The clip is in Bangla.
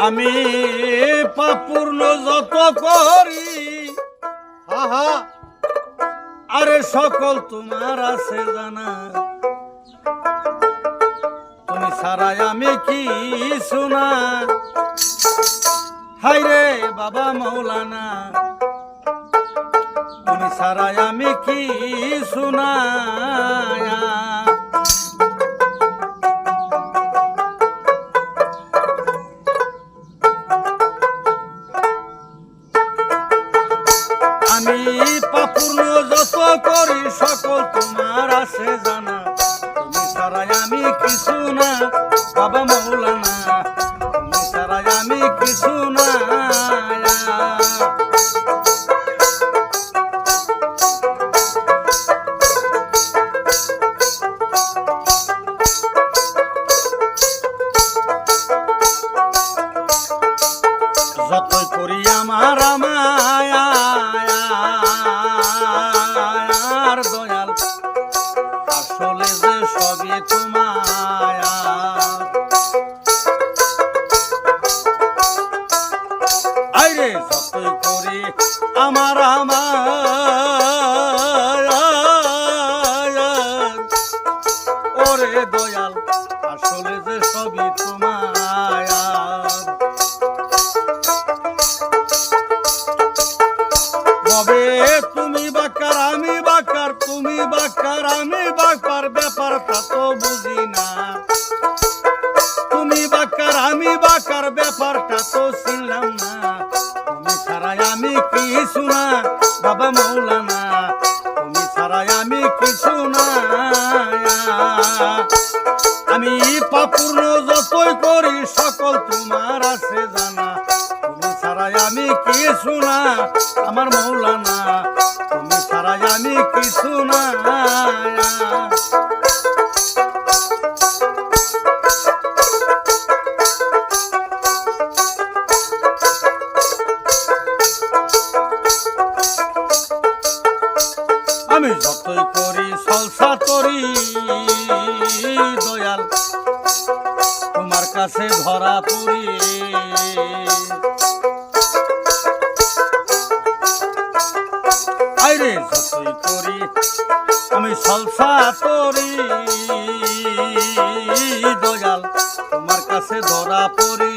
আমি পাপূর্ণ যত করি আহা আরে সকল তোমার আছে জানা তুমি ছাড়াই আমি কি শোনা হাই রে বাবা মৌলানা তুমি ছাড়াই আমি কি শোনা আমি পাপূর্ণ যত করি সকল তোমার আছে জানা তুমি ছাড়াই আমি কিছু না বাবা মৌলানা তুমি ছাড়াই আমি কিছু না যতই করি আমার মায়ার দয়াল আসলে যে সবই তোমার আইরে যতই করি আমার ওরে দয়াল আসলে যে সবই তোমার তবে তুমি বাকার আমি বাকার তুমি বাকার আমি বাকার ব্যাপারটা তো বুঝি না তুমি বাকার আমি বাকার ব্যাপারটা তো ছিলাম না তুমি ছাড়াই আমি কিছু না বাবা মৌলানা তুমি ছাড়াই আমি কিছু না আমি পাপূর্ণ যতই করি সকল তোমার আছে জানা তুমি ছাড়াই আমি কিছু না আমার মৌলানা তুমি ছাড়াই আমি কিছু না আমি যতই করি সলসা তরি দয়াল তোমার কাছে ধরা পড়ি আইরে যতই করি আমি সলসা তরি দয়াল তোমার কাছে ধরা পড়ি